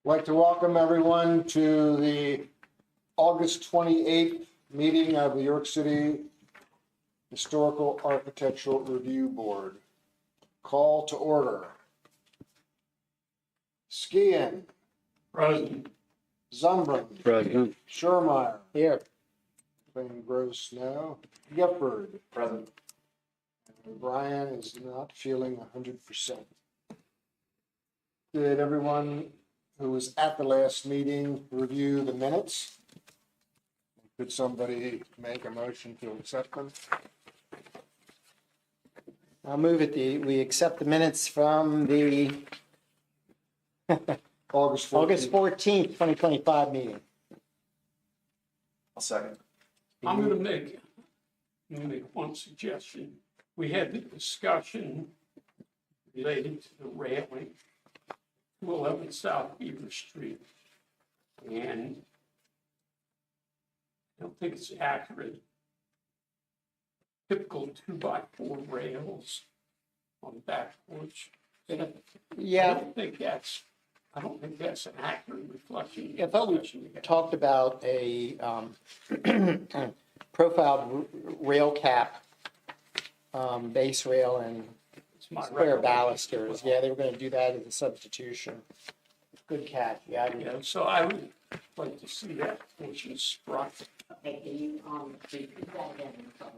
I'd like to welcome everyone to the August 28th meeting of the York City Historical Architectural Review Board. Call to order. Skian. Present. Zumbrin. Present. Schurmeyer. Here. Playing Gross Snow. Gifford. Present. And Brian is not feeling 100%. Did everyone who was at the last meeting review the minutes? Could somebody make a motion to accept them? I'll move it. We accept the minutes from the August 14th. August 14th, 2025 meeting. I'll second. I'm going to make one suggestion. We had the discussion related to the railing to 11 South Beaver Street. And I don't think it's accurate. Typical 2x4 rails on the back porch. I Yeah, don't think that's an accurate reflection. I thought we talked about a profiled rail cap, base rail and It's my square recollection. balusters. Yeah, they were going to do that as a substitution. Good catch. Yeah, I did. Yeah, so I would like to see that portion struck. Okay, can you, repeat that again? I'm sorry.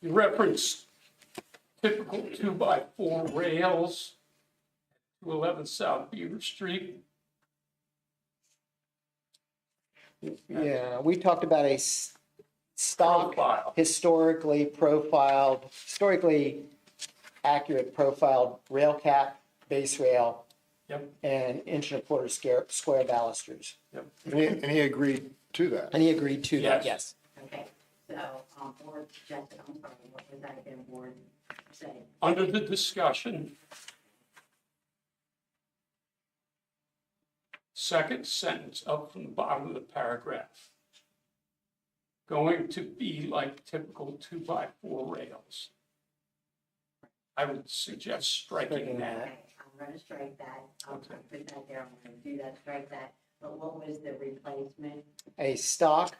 You referenced typical 2x4 rails to 11 South Beaver Street. Yeah, we talked about a stock, Profile. historically accurate profiled rail cap, base rail, Yep, and 1.25 square balusters. yep. And he agreed to that. And he agreed to that, yes. Okay, so, board suggested, I'm sorry, what was that again, board say? Under the discussion, second sentence up from the bottom of the paragraph. Going to be like typical 2x4 rails. I would suggest striking that. Okay, I'm gonna strike that, I'll Okay. put that there, I'm gonna do that, strike that, but what was the replacement? A stock,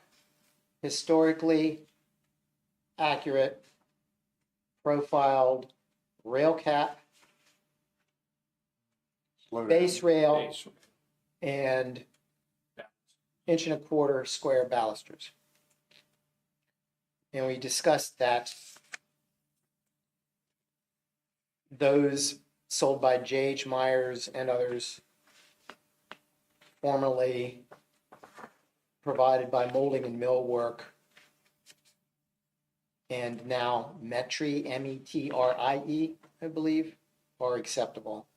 historically accurate, profiled rail cap, Slow down. base rail, Base. and 1.25 square balusters. And we discussed that those sold by J.H. Myers and others, formerly provided by Molding and Millwork, and now Metrie, M-E-T-R-I-E, I believe, are acceptable.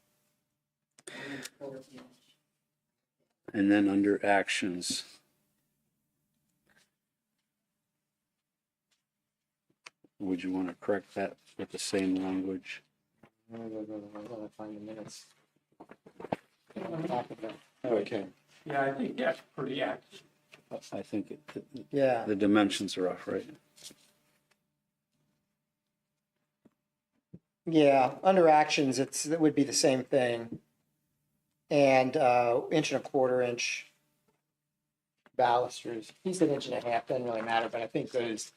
And then under actions, would you want to correct that with the same language? I'm gonna find the minutes. Okay. Yeah, I think that's pretty accurate. I think Yeah. the dimensions are off, right? Yeah, under actions, it would be the same thing. And 1.25 balusters. He said 1.5 doesn't really matter, but I think those,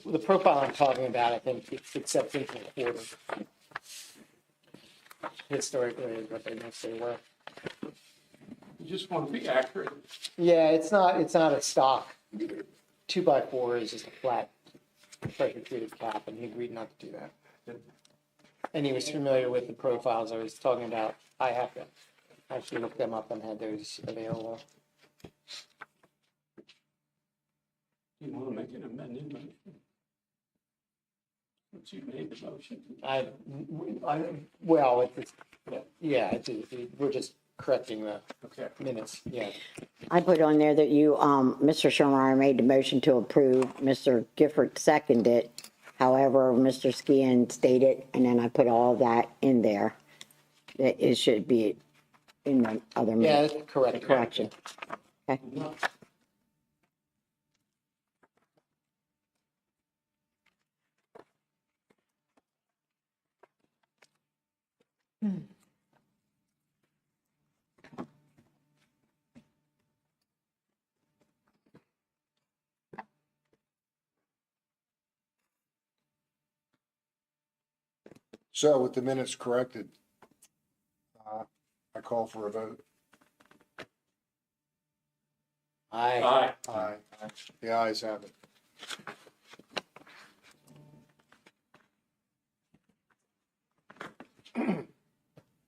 the profile I'm talking about, I think it's except 1.25. Historically is what they mostly were. You just want to be accurate. Yeah, it's not a stock. 2x4 is just a flat pressure treated cap, and he agreed not to do that. And he was familiar with the profiles I was talking about. I have to actually look them up and had those available. Do you want to make an amended motion? Since you made the motion. Well, we're just correcting the Okay. minutes, yeah. I put on there that you, Mr. Schumacher made the motion to approve, Mr. Gifford seconded. However, Mr. Skian stated, and then I put all that in there, that it should be in the other Yeah, minute, that's correct. correction. Okay. So with the minutes corrected, I call for a vote. Aye. Aye. Aye. The ayes have it.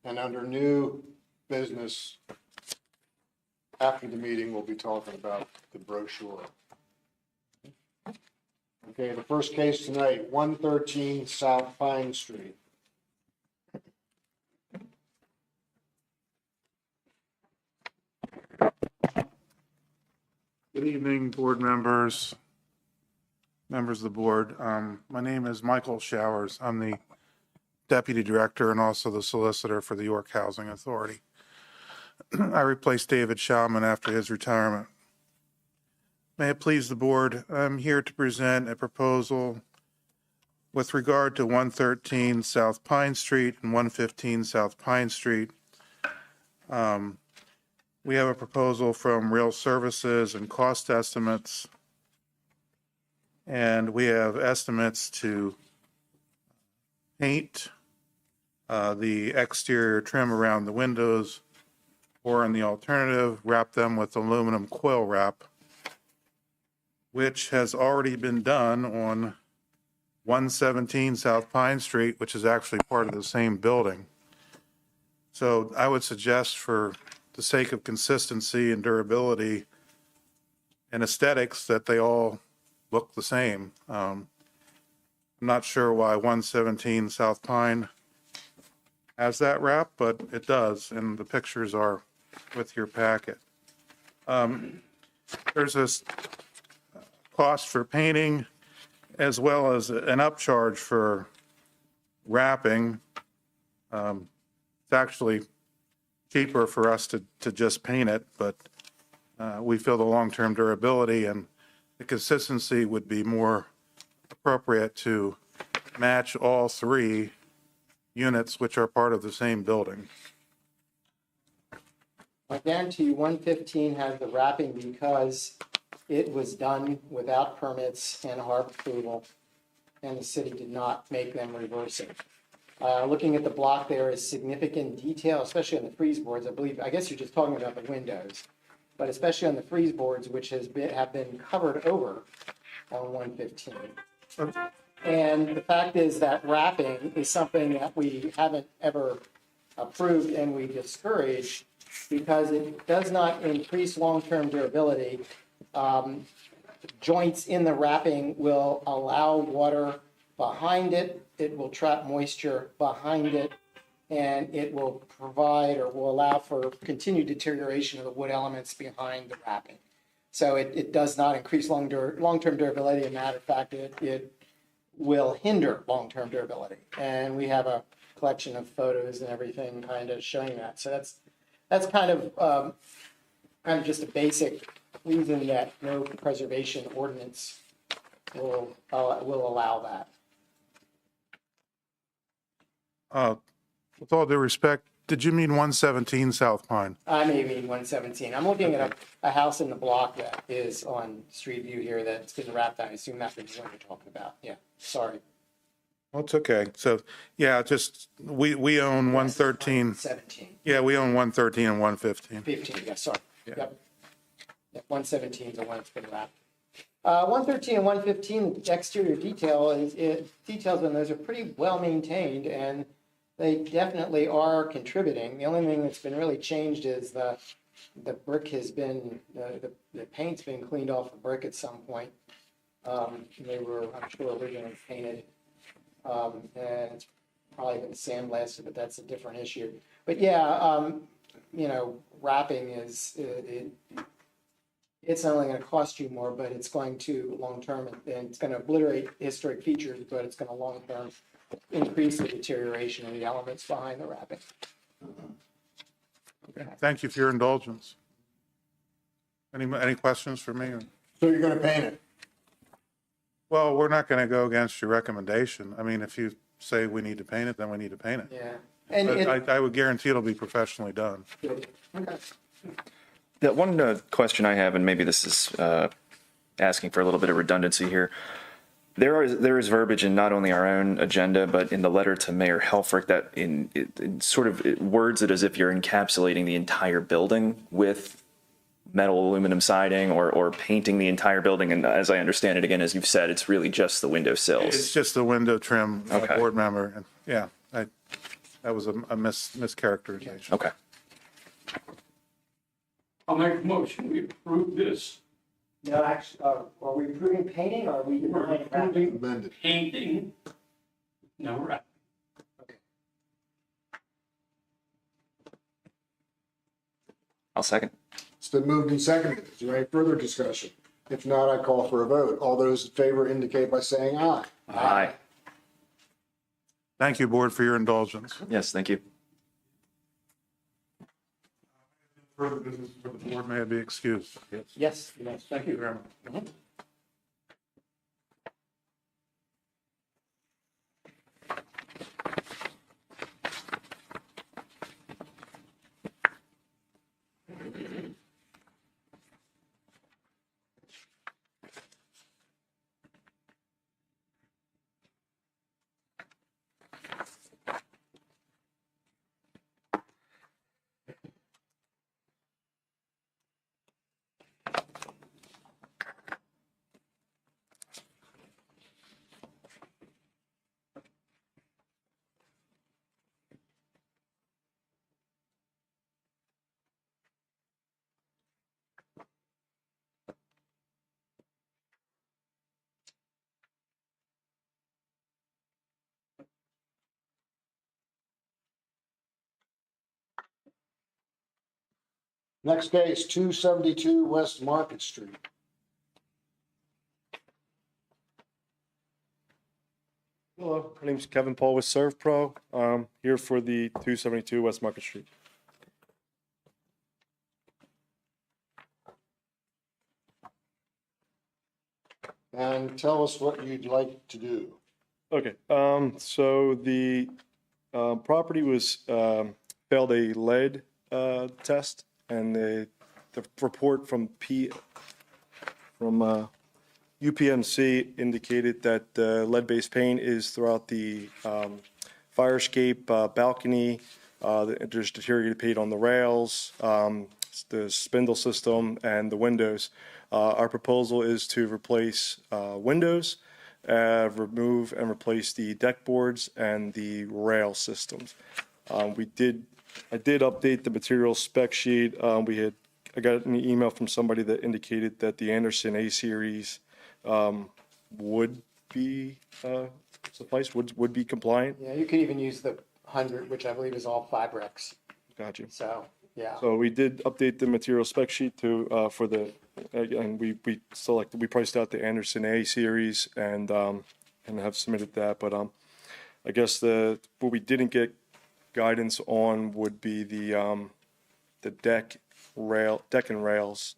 And under new business, after the meeting, we'll be talking about the brochure. Okay, the first case tonight, 113 South Pine Street. Good evening, board members, members of the board. My name is Michael Showers. I'm the deputy director and also the solicitor for the York Housing Authority. I replaced David Schauman after his retirement. May it please the board, I'm here to present a proposal with regard to 113 South Pine Street and 115 South Pine Street. We have a proposal from Real Services and cost estimates. And we have estimates to paint the exterior trim around the windows, or in the alternative, wrap them with aluminum coil wrap, which has already been done on 117 South Pine Street, which is actually part of the same building. So I would suggest, for the sake of consistency and durability and aesthetics, that they all look the same. I'm not sure why 117 South Pine has that wrap, but it does, and the pictures are with your packet. There's this cost for painting as well as an upcharge for wrapping. It's actually cheaper for us to just paint it, but we feel the long-term durability and the consistency would be more appropriate to match all three units, which are part of the same building. I guarantee you 115 has the wrapping because it was done without permits and HARB approval, and the city did not make them reverse it. Looking at the block, there is significant detail, especially on the frieze boards. I guess you're just talking about the windows, but especially on the frieze boards, which have been covered over on 115. And the fact is that wrapping is something that we haven't ever approved and we discourage because it does not increase long-term durability. Joints in the wrapping will allow water behind it. It will trap moisture behind it, and it will provide or will allow for continued deterioration of the wood elements behind the wrapping. So it does not increase long-term durability. As a matter of fact, it will hinder long-term durability. And we have a collection of photos and everything kind of showing that. So that's kind of just a basic reason that no preservation ordinance will allow that. With all due respect, did you mean 117 South Pine? I may mean 117. I'm looking at a house in the block that is on Street View here that's been wrapped. I assume that's what you're talking about. Yeah, sorry. Well, it's okay. So, yeah, just, we own 113. 17. Yeah, we own 113 and 115. 15, yeah, sorry. Yeah. Yep. 117 is the one that's been wrapped. 113 and 115, the exterior details on those are pretty well maintained, and they definitely are contributing. The only thing that's been really changed is the brick has been, the paint's been cleaned off the brick at some point. They were, I'm sure, originally painted. And it's probably been sandblasted, but that's a different issue. But yeah, wrapping it's not only going to cost you more, but it's going to long-term, and it's going to obliterate historic features, but it's going to long-term increase the deterioration of the elements behind the wrapping. Okay. Thank you for your indulgence. Any questions for me? So you're gonna paint it? Well, we're not going to go against your recommendation. I mean, if you say we need to paint it, then we need to paint it. Yeah. And But I would guarantee it'll be professionally done. okay. The one question I have, and maybe this is asking for a little bit of redundancy here. There is verbiage in not only our own agenda, but in the letter to Mayor Helfrich that it sort of words it as if you're encapsulating the entire building with metal aluminum siding or painting the entire building. And as I understand it, again, as you've said, it's really just the window sills. It's just the window trim, Okay. board member. And yeah, that was a mischaracterization. Okay. I'll make a motion, we approve this. No, actually, are we approving painting or are we We're denying approving Amended. painting, no wrap. I'll second. It's been moved and seconded. Is there any further discussion? If not, I call for a vote. All those in favor indicate by saying aye. Aye. Thank you, board, for your indulgence. Yes, thank you. Further business for the board may be excused. Yes. Thank you very much. Next case, 272 West Market Street. Hello, my name's Kevin Paul with ServPro. Here for the 272 West Market Street. And tell us what you'd like to do. Okay, so the property was failed a lead test, and the report from UPMC indicated that lead-based paint is throughout the fire escape balcony. There's deteriorated paint on the rails, the spindle system, and the windows. Our proposal is to replace windows, remove and replace the deck boards and the rail systems. I did update the material spec sheet. I got an email from somebody that indicated that the Anderson A series would be suffice, would be compliant. Yeah, you could even use the 100, which I believe is all Fibrex. Got you. So, yeah. So we did update the material spec sheet to for the and we priced out the Anderson A series and have submitted that. But I guess what we didn't get guidance on would be the deck and rails.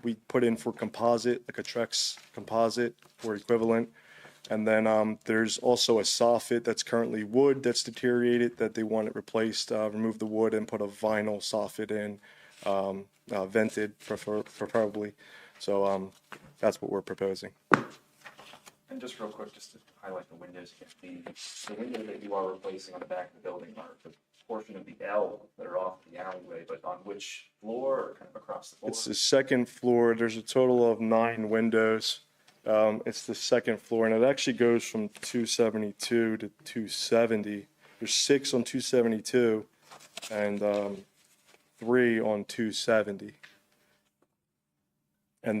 We put in for composite, like a Trex composite or equivalent. And then there's also a soffit that's currently wood that's deteriorated that they want it replaced, remove the wood and put a vinyl soffit in, vented preferably. So that's what we're proposing. And just real quick, just to highlight the windows, the window that you are replacing on the back of the building are the portion of the L that are off the alleyway, but on which floor or kind of across the floor? It's the second floor. There's a total of 9 windows. It's the second floor, and it actually goes from 272 to 270. There's 6 on 272 and 3 on 270. And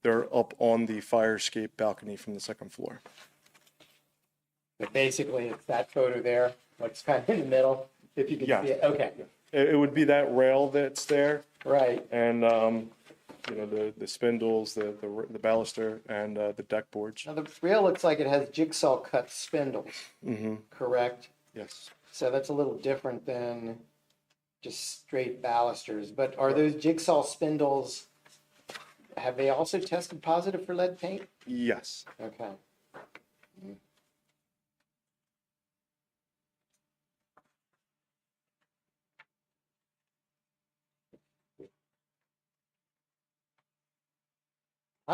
they're up on the fire escape balcony from the second floor. But basically, it's that photo there, what's kind of in the middle, if you can Yeah. see it. Okay, It would be that rail that's there, right. and the spindles, the baluster, and the deck boards. Now, the rail looks like it has jigsaw cut spindles, correct? Yes. So that's a little different than just straight balusters. But are those jigsaw spindles, have they also tested positive for lead paint? Yes. Okay.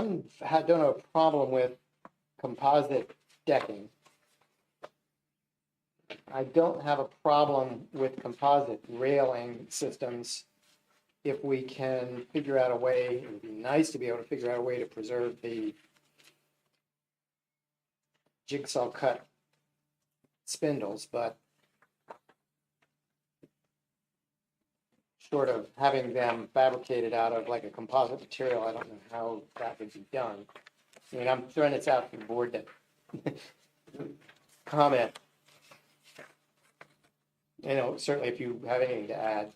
don't have a problem with composite decking. I don't have a problem with composite railing systems if we can figure out a way, it would be nice to be able to figure out a way to preserve the jigsaw cut spindles, but short of having them fabricated out of like a composite material, I don't know how that would be done. I mean, I'm throwing this out for the board to comment. You know, certainly if you have anything to add.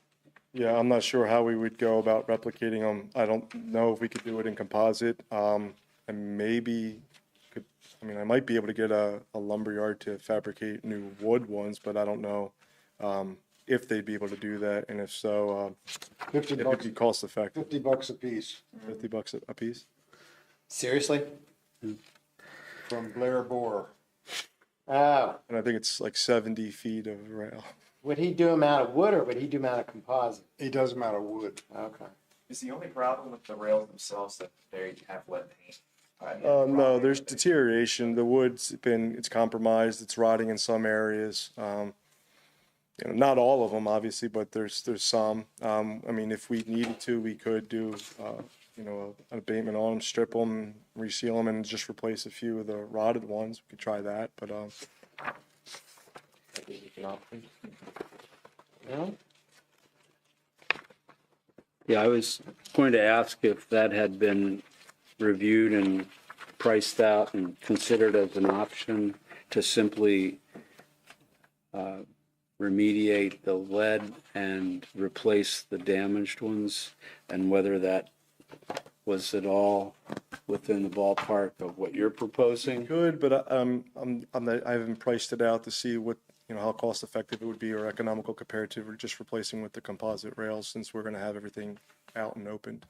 Yeah, I'm not sure how we would go about replicating them. I don't know if we could do it in composite. And maybe could, I mean, I might be able to get a lumberyard to fabricate new wood ones, but I don't know if they'd be able to do that, and if so, 50 if it'd bucks, be cost effective. $50 a piece $50 a piece. Seriously? from Blair Bohr. Oh, And I think it's like 70 feet of rail. would he do them out of wood or would he do them out of composite? He does them out of wood. Okay. Is the only problem with the rails themselves that they have lead paint? No, there's deterioration. The wood's it's compromised. It's rotting in some areas. You know, not all of them, obviously, but there's some. I mean, if we needed to, we could do, you know, an abatement on them, strip them, reseal them, and just replace a few of the rotted ones. We could try that, but No? Yeah, I was going to ask if that had been reviewed and priced out and considered as an option to simply remediate the lead and replace the damaged ones, and whether that was at all within the ballpark of what you're proposing. good. But I haven't priced it out to see what, you know, how cost effective it would be or economical compared to just replacing with the composite rails, since we're going to have everything out and opened.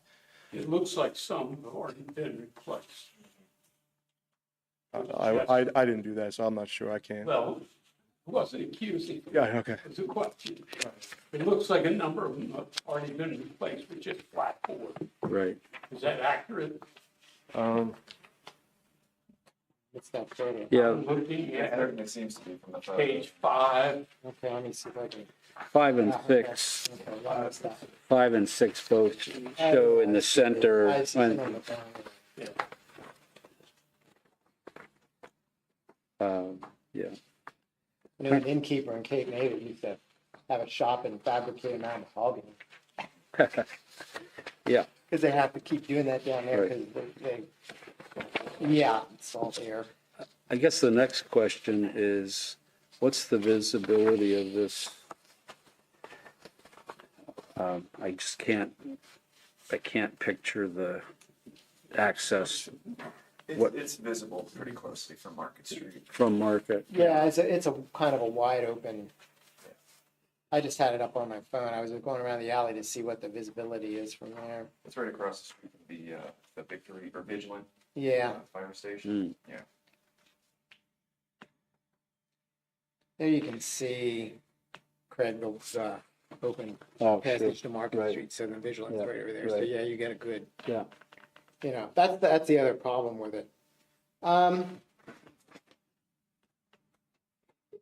It looks like some have already been replaced. I didn't do that, so I'm not sure. I can't. Well, I wasn't accusing. Yeah, okay. It's a question. It looks like a number of them have already been replaced with just flat board. Right. Is that accurate? It's that photo. Yeah, I'm looking at It seems to be from the photo. page 5. Okay, let me see if I can. 5 and Ah, 6, Okay, why is that? 5 and 6 both show in the center. I see it on the bottom. Yeah, I knew an innkeeper in Cape May that used to have a shop and fabricate them out of mahogany. yeah. Because they have to keep doing that down there Right. because yeah, it's all there. I guess the next question is, what's the visibility of this? I just can't picture the access It's visible pretty closely from Market Street. from Market. Yeah, it's a kind of a wide open. I just had it up on my phone. I was going around the alley to see what the visibility is from there. It's right across the street from the Victory or Vigilant Yeah, fire station. Yeah. there you can see Craigville's open Oh, passage sure. to Market Right. Street, so the vigilance Yeah, right over there. So right. yeah, you get a good. Yeah. You know, that's the other problem with it.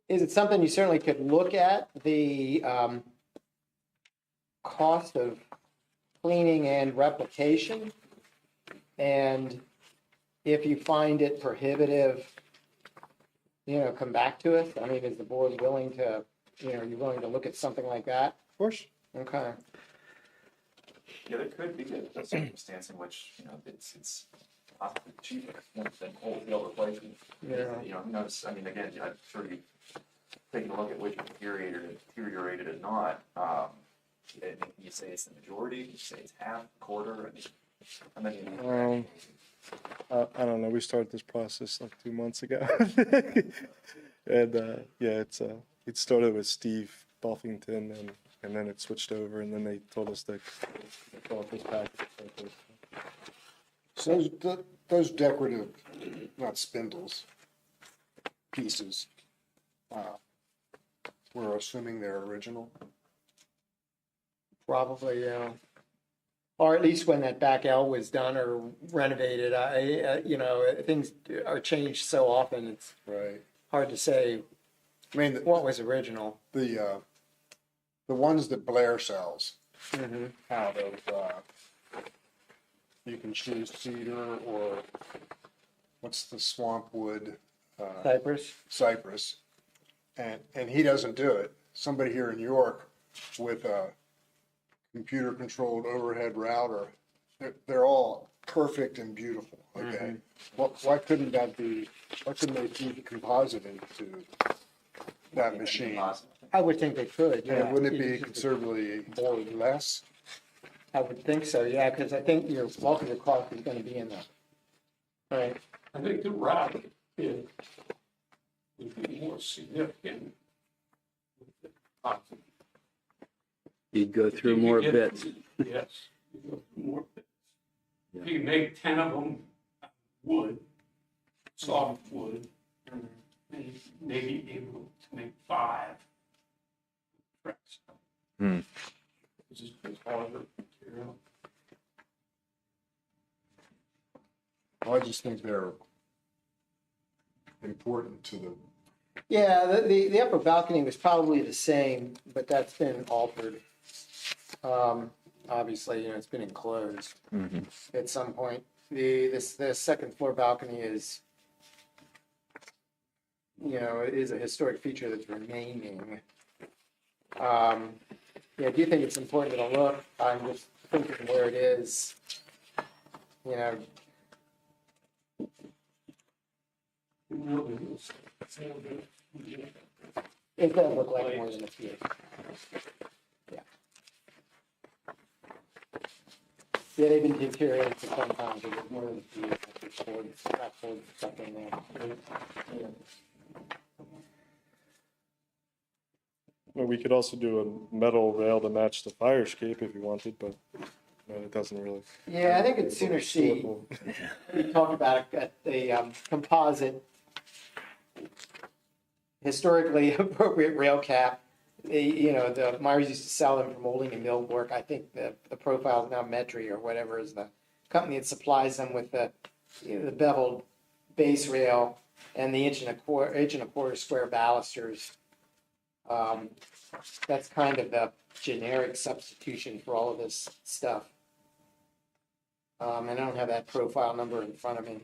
Is it something you certainly could look at, the cost of cleaning and replication? And if you find it prohibitive, you know, come back to us? I mean, is the board willing to, you know, are you willing to look at something like that? Of course. Okay. Yeah, there could be a circumstance in which, you know, it's possibly cheaper than wholesale replacement. Yeah. You know, who knows? I mean, again, I'm sure you taking a look at which deteriorated or not. You say it's the majority, you say it's half, quarter, I mean, how many? I don't know. We started this process like 2 months ago. And yeah, it started with Steve Buffington, and then it switched over, and then they told us to fill out this package. So those decorative, not spindles, pieces, we're assuming they're original. Probably, yeah. or at least when that back L was done or renovated, things are changed so often, it's Right. hard to say I mean, what was original. the ones that Blair sells Mhm. out of, you can choose cedar or what's the swamp wood, Cypress? cypress. And he doesn't do it. Somebody here in York with a computer controlled overhead router, they're all perfect and beautiful, okay? Why couldn't that be, why couldn't they feed composite into that machine? I would think they could, yeah. And wouldn't it be considerably more or less? I would think so, yeah, because I think your bulk of your cost is gonna be in the, right, I think the route would be more significant. You'd go through If you more get- bits. Yes, you go through more bits. If you make 10 of them wood, soft wood, and maybe able to make 5. Tracks. Hmm. It's just it's harder material. Well, I just think they're important to the, yeah, the upper balcony was probably the same, but that's been altered. Obviously, it's been enclosed at some point. The second floor balcony is, is a historic feature that's remaining. Yeah, I do think it's important to look. I'm just thinking where it is. It does look like more than a few. Yeah. Yeah, they've been deteriorating for some time, but there's more than a few. Stuff in there. Yeah. Well, we could also do a metal rail to match the fire escape if you wanted, but it doesn't really. Yeah, I think it's sooner see. We talked about it at the composite, historically appropriate rail cap. The Myers used to sell them from Olding and Millbrook. I think the profile is now Metri or whatever is the company that supplies them with the beveled base rail and the inch and a quarter square balusters. That's kind of the generic substitution for all of this stuff. And I don't have that profile number in front of me.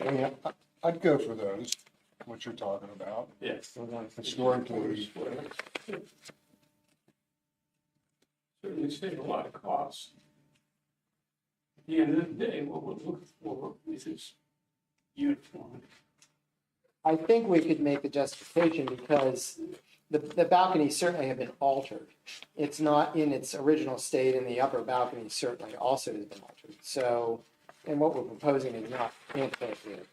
I mean, I'd go for those, what you're talking about. Yes. Historically, Certainly save a lot of costs. At the end of the day, what we're looking for is this uniform. I think we could make the justification because the balconies certainly have been altered. It's not in its original state, and the upper balcony certainly also has been altered. So, and what we're proposing is not inappropriate.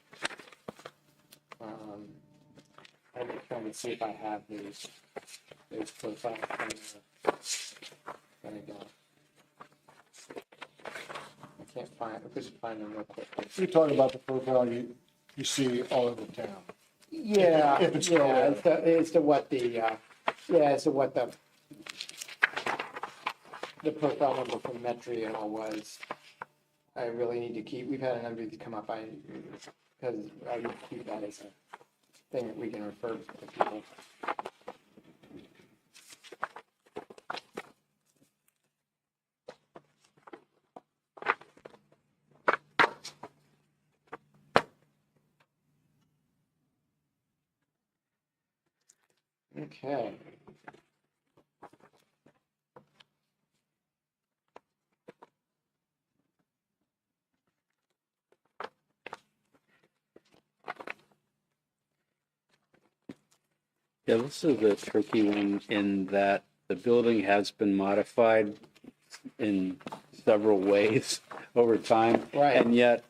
I'm just trying to see if I have those profiles. There we go. I couldn't find them real quickly. you're talking about the profile you see all over town. Yeah, If it's yeah, correct. as to what the profile number from Metri and all was. I really need to keep, we've had a number of these come up, because I need to keep that as a thing that we can refer to people. Okay. Yeah, this is a tricky one in that the building has been modified in several ways over time. Right. And yet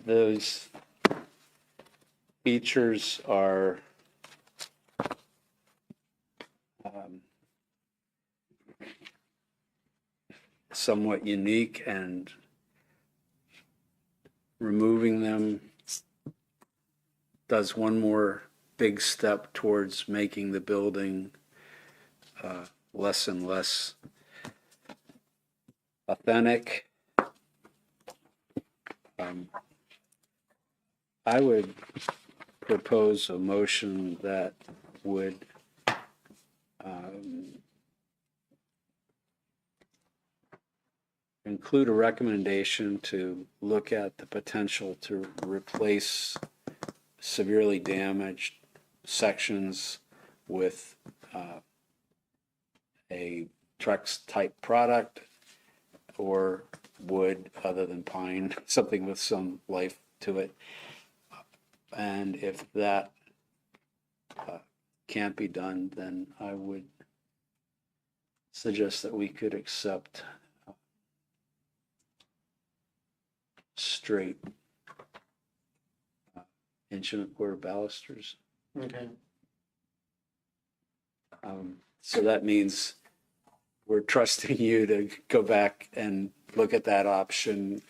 those features are somewhat unique, and removing them does one more big step towards making the building less and less authentic. I would propose a motion that would include a recommendation to look at the potential to replace severely damaged sections with a Trex type product or wood other than pine, something with some life to it. And if that can't be done, then I would suggest that we could accept straight inch and a quarter balusters. Okay. So that means we're trusting you to go back and look at that option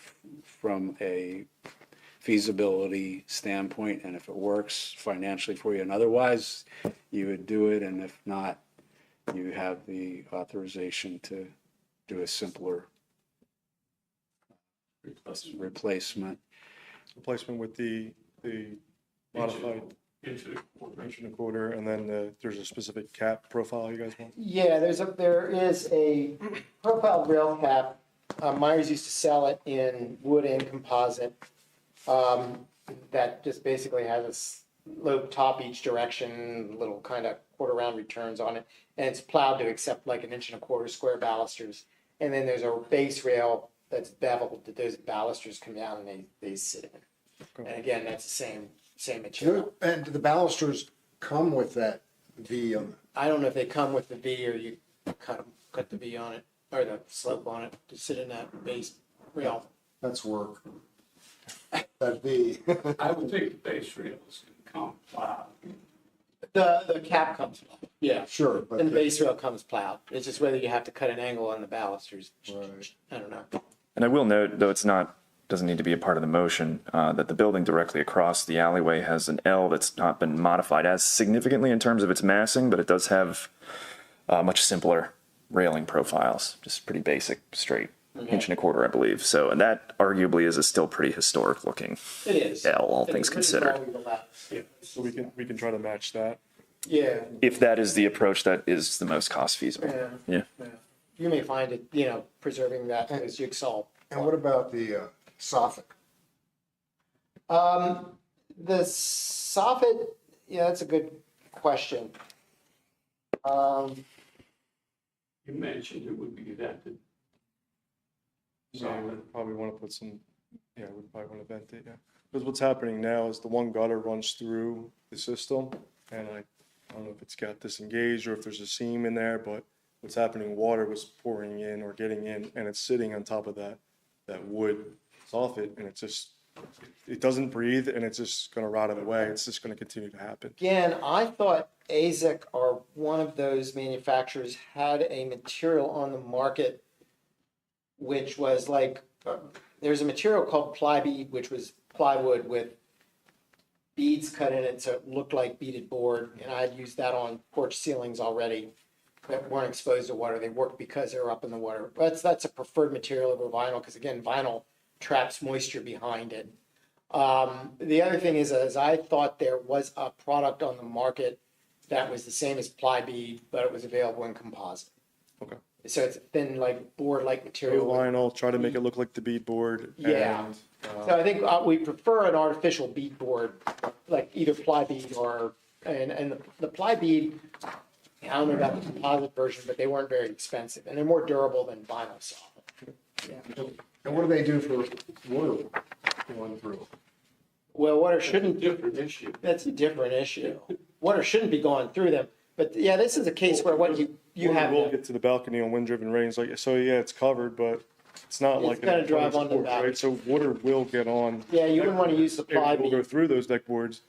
from a feasibility standpoint, and if it works financially for you and otherwise, you would do it, and if not, you have the authorization to do a simpler replacement. Replacement with the modified Into the quarter. inch and a quarter, and then there's a specific cap profile you guys want? Yeah, there is a profile rail cap. Myers used to sell it in wood and composite. That just basically has a slope top each direction, little kind of quarter round returns on it. And it's plowed to accept like an inch and a quarter square balusters. And then there's a base rail that's beveled that those balusters come down and they sit in. And again, that's the same material. And do the balusters come with that V on it? I don't know if they come with the V or you cut the V on it or the slope on it to sit in that base rail. That's work. That V. I would think the base rail is going to come plowed. The cap comes plowed. Yeah. Sure, but And the base rail comes plowed. It's just whether you have to cut an angle on the balusters. Right. I don't know. And I will note, though it's not, doesn't need to be a part of the motion, that the building directly across the alleyway has an L that's not been modified as significantly in terms of its massing, but it does have much simpler railing profiles, just pretty basic, straight, inch and a quarter, I believe. So, and that arguably is a still pretty historic looking It is. L, all It things is considered. all we've allowed. Yeah. So we can try to match that. Yeah. If that is the approach that is the most cost feasible. Yeah. Yeah. You may find it, preserving that as jigsaw. And what about the soffit? The soffit, yeah, that's a good question. You mentioned it would be vented. Yeah, we probably want to put some, we probably want to vent it, yeah. Because what's happening now is the one gutter runs through the system, and I don't know if it's got disengaged or if there's a seam in there, but what's happening, water was pouring in or getting in, and it's sitting on top of that wood soffit, and it doesn't breathe, and it's just going to rot away. It's just going to continue to happen. Again, I thought AZEK or one of those manufacturers had a material on the market which was like, there's a material called plybead, which was plywood with beads cut in it so it looked like beaded board, and I had used that on porch ceilings already that weren't exposed to water. They worked because they were up in the water. But that's a preferred material over vinyl because, again, vinyl traps moisture behind it. The other thing is I thought there was a product on the market that was the same as plybead, but it was available in composite. Okay. So it's thin, like board-like Go material. vinyl, try to make it look like the bead board. Yeah. And, So I think we prefer an artificial bead board, like either plybead or, and the plybead, I don't know about the composite version, but they weren't very expensive and they're more durable than vinyl soffit. Yeah. And what do they do for water going through? Well, water shouldn't, Different issue. that's a different issue. Water shouldn't be going through them. But yeah, this is a case where what you water have. will get to the balcony on wind-driven rains, so yeah, it's covered, but it's not It's like gonna an drive enclosed onto the porch, balcony. right? So water will get on. Yeah, you wouldn't want to use the It will go plybead. through those deck boards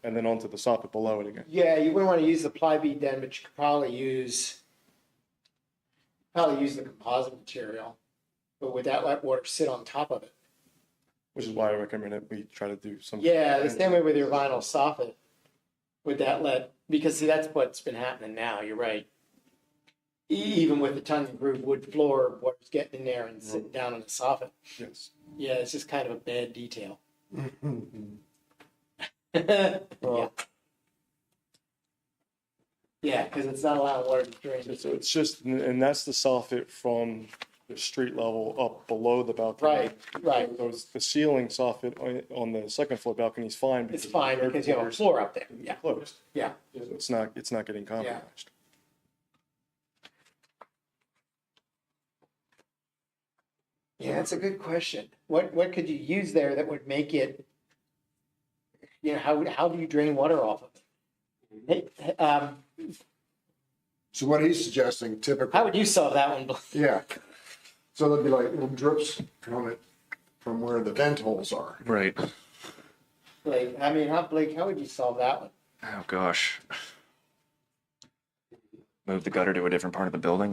and then onto the soffit below it again. Yeah, you wouldn't want to use the plybead then, but you could probably use the composite material. But would that let water sit on top of it? which is why I recommend it. We try to do some. Yeah, the same way with your vinyl soffit. Would that because see, that's what's been happening now, you're right. Even with the tongue and groove wood floor, water's getting in there and sitting down on the soffit. Yes. Yeah, it's just kind of a bad detail. Well, Yeah, because it's not allowing water to drain. so it's just, and that's the soffit from the street level up below the balcony. Right. The ceiling soffit on the second floor balcony is fine. It's fine because you have a floor up there. Yeah, Closed. yeah. So it's not getting compromised. Yeah, that's a good question. What could you use there that would make it, how do you drain water off of it? Hey, So what he's suggesting how typically, would you solve that one? yeah. So there'd be like little drips from it, from where the vent holes are. Right. Blake, Blake, how would you solve that one? Oh, gosh. Move the gutter to a different part of the building?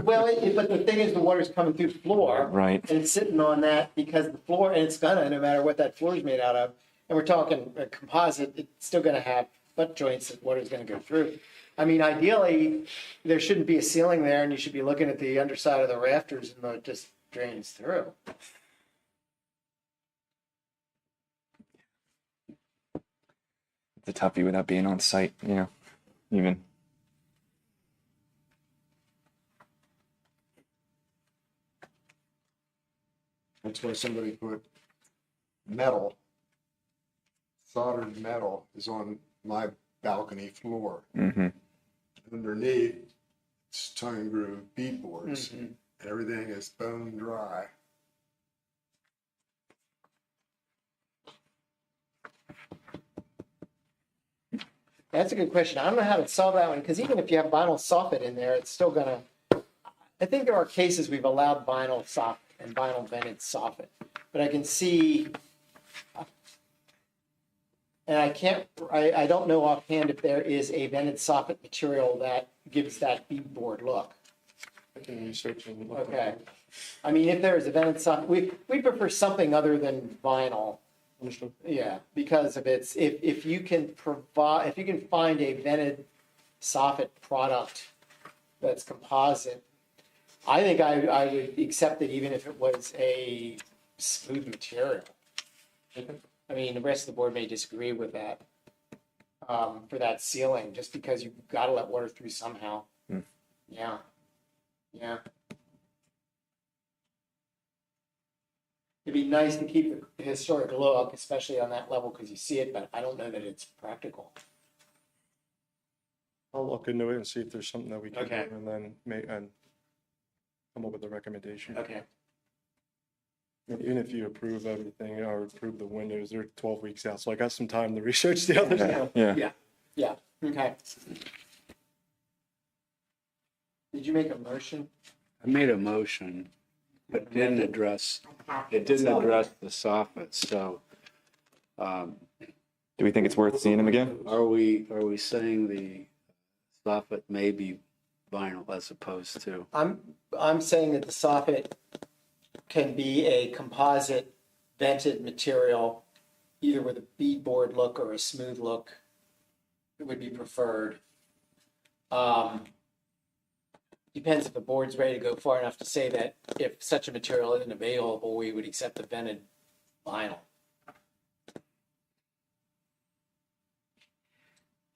Well, but the thing is, the water's coming through the floor. Right. And it's sitting on that because the floor, and it's gonna, no matter what that floor is made out of. And we're talking a composite, it's still gonna have butt joints that water's gonna go through. I mean, ideally, there shouldn't be a ceiling there and you should be looking at the underside of the rafters and it just drains through. It's a toughie without being on site, even. That's why somebody put metal, soldered metal is on my balcony floor. Mm-hmm. Underneath, it's tongue and groove beadboards. Everything is bone dry. That's a good question. I don't know how to solve that one, because even if you have vinyl soffit in there, it's still gonna, I think there are cases we've allowed vinyl soffit and vinyl vented soffit, but I can see, and I don't know offhand if there is a vented soffit material that gives that beadboard look. I can research and look. Okay. I mean, if there is a vented soffit, we prefer something other than vinyl. Understood. Yeah, because of its, if you can provide, if you can find a vented soffit product that's composite, I think I would accept it even if it was a smooth material. I mean, the rest of the board may disagree with that, for that ceiling, just because you've got to let water through somehow. Yeah, yeah. It'd be nice to keep the historic look, especially on that level, because you see it, but I don't know that it's practical. I'll look into it and see if there's something that we can Okay. do, and then come up with a recommendation. Okay. Even if you approve everything or approve the windows, they're 12 weeks out, so I got some time to research the others now. Yeah. Yeah, okay. Did you make a motion? I made a motion, but it didn't address the soffit, so, Do we think it's worth seeing him again? are we saying the soffit may be vinyl as opposed to? I'm saying that the soffit can be a composite vented material, either with a beadboard look or a smooth look. It would be preferred. Depends if the board's ready to go far enough to say that if such a material isn't available, we would accept the vented vinyl.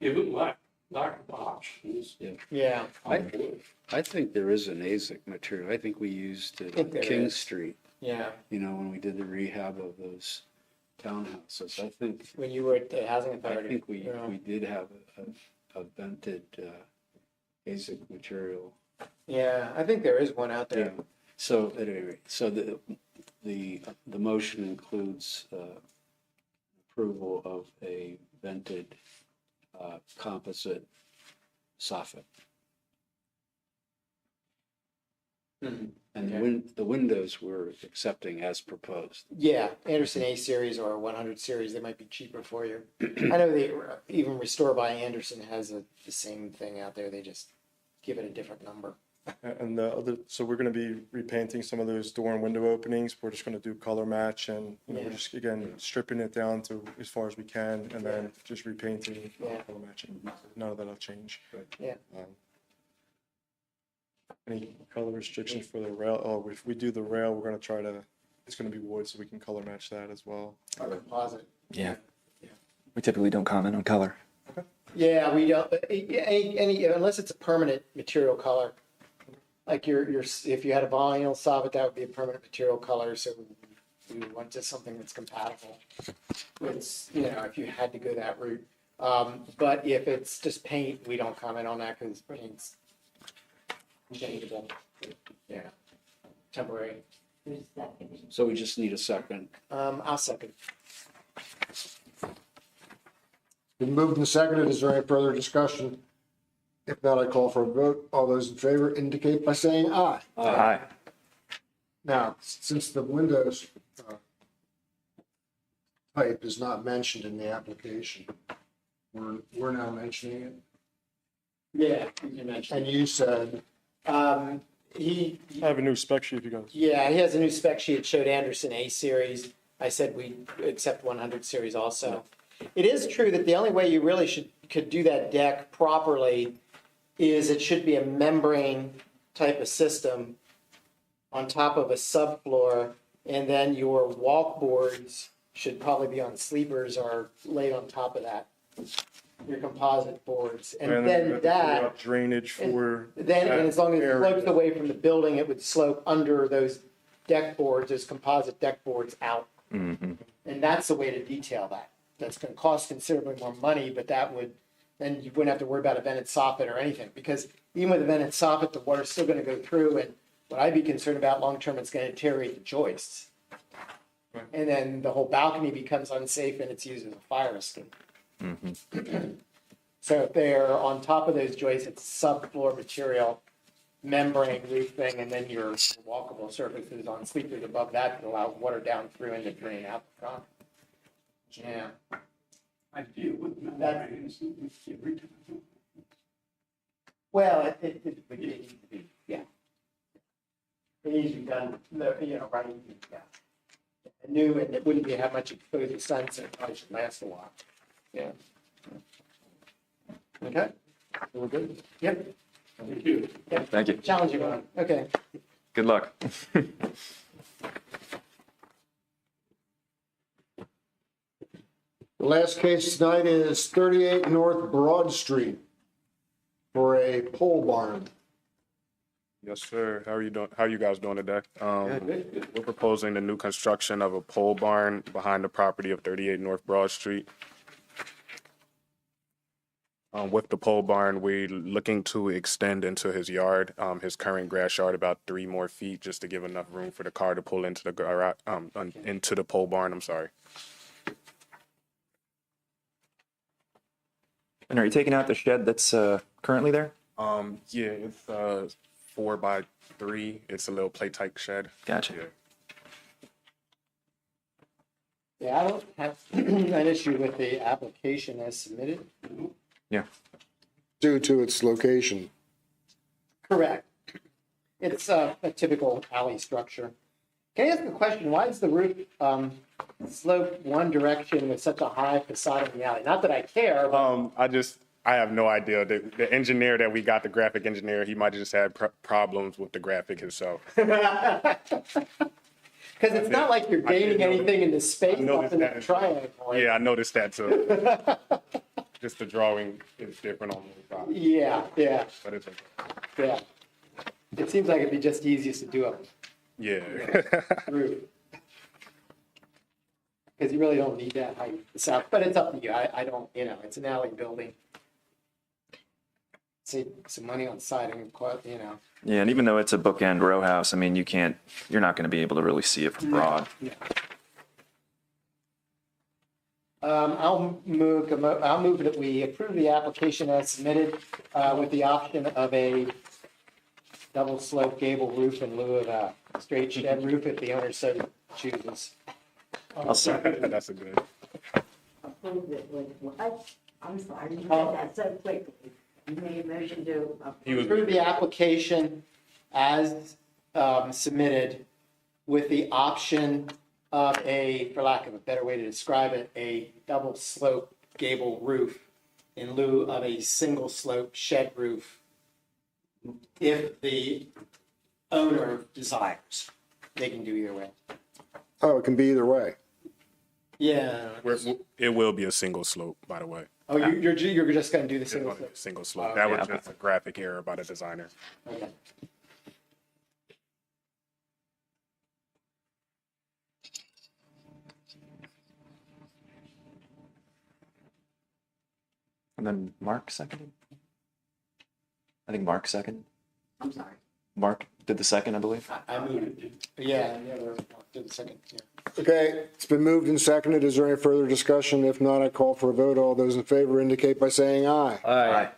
Given lack of options. Yeah. I think there is an ASIC material. I think we used it think on there King is. Street, Yeah, when we did the rehab of those townhouses. I think when you were at the housing I authority. think we Yeah. did have a vented ASIC material. Yeah, I think there is one out there. Yeah. So at any rate, so the motion includes approval of a vented composite soffit. Mhm. And Okay. the windows we're accepting as proposed. Yeah, Anderson A series or 100 series, they might be cheaper for you. I know even Restore by Anderson has the same thing out there. They just give it a different number. And the other, so we're gonna be repainting some of those door and window openings. We're just gonna do color match and, you know, we're Yeah. just, again, stripping it down to as far as we can and then just repainting, Yeah. color matching. None of that'll change. Yeah. Any color restrictions for the rail? Oh, if we do the rail, we're gonna try to, it's gonna be wood, so we can color match that as well. Composite. Yeah. We typically don't comment on color. Yeah, we don't, any, unless it's a permanent material color. Like if you had a vinyl soffit, that would be a permanent material color, so we would want just something that's compatible. It's, you know, if you had to go that route. But if it's just paint, we don't comment on that because paint's changeable. Yeah, temporary. So we just need a second. I'll second. Been moved and seconded. Is there any further discussion? If not, I call for a vote. All those in favor indicate by saying aye. Aye. Now, since the Windows type is not mentioned in the application, we're now mentioning it. Yeah, you mentioned. And you said, He, I have a new spec sheet if you guys. yeah, he has a new spec sheet. It showed Anderson A series. I said we accept 100 series also. It is true that the only way you really could do that deck properly is it should be a membrane type of system on top of a subfloor, and then your walk boards should probably be on sleepers or laid on top of that. Your composite boards, and then we have to figure that. out drainage for. Then, and as long as it area. slopes away from the building, it would slope under those deck boards, those composite deck boards out. And that's the way to detail that. That's gonna cost considerably more money, but that would, then you wouldn't have to worry about a vented soffit or anything, because even with a vented soffit, the water's still gonna go through, and what I'd be concerned about long-term, it's gonna deteriorate the joists. And then the whole balcony becomes unsafe and it's used as a fire escape. So if they're on top of those joists, it's subfloor material, membrane roofing, and then your walkable surfaces on sleepers above that to allow water down through and to drain out the front. Yeah. I deal with membranes every time. Well, it needs to be, yeah. It needs to be done, you know, right, yeah. New, and it wouldn't be how much exposed to sun, so it probably should last a while. Yeah. Okay, we're good? yep, Thank you. Thank you. challenging one, okay. Good luck. The last case tonight is 38 North Broad Street for a pole barn. Yes, sir. How are you doing? How are you guys doing today? We're proposing the new construction of a pole barn behind the property of 38 North Broad Street. With the pole barn, we're looking to extend into his yard, his current grass yard, about 3 more feet, just to give enough room for the car to pull into the garage, into the pole barn. I'm sorry. And are you taking out the shed that's currently there? Yeah, it's 4 by 3. It's a little play-type shed. Gotcha. Yeah. Yeah, I don't have an issue with the application as submitted. Yeah. Due to its location. Correct. It's a typical alley structure. Can I ask a question? Why is the roof slope one direction with such a high facade in the alley? Not that I care, but I have no idea. The engineer that we got, the graphic engineer, he might have just had problems with the graphic himself. because it's not like you're gaining anything in the space up noticed in the that. triangle. Yeah, I noticed that too. Just the drawing is different on the side, Yeah, but it's okay. yeah. It seems like it'd be just easiest to do a Yeah. roof. Because you really don't need that height, south, but it's up to you. I don't, you know, it's an alley building. Save some money on siding, you know. Yeah, and even though it's a bookend row house, I mean, you're not going to be able to really see it from broad. Yeah. I'll move that we approve the application as submitted, with the option of a double slope gable roof in lieu of a straight shed roof if the owner so chooses. I'll second. That's a good. Approved it with what? I'm sorry, you said that so quickly. You made a motion to Approve the application as submitted with the option of a, for lack of a better way to describe it, a double slope gable roof in lieu of a single slope shed roof if the owner desires. They can do either way. Oh, it can be either way. Yeah. It will be a single slope, by the way. Oh, you're just gonna do the It's single gonna be slope? a single slope. That was just a graphic error by the designer. Okay. And then Mark seconded? I think Mark seconded. I'm sorry. Mark did the second, I believe. I moved it. Yeah, and the other did the second, yeah. Okay, it's been moved and seconded. Is there any further discussion? If not, I call for a vote. All those in favor indicate by saying aye. Aye.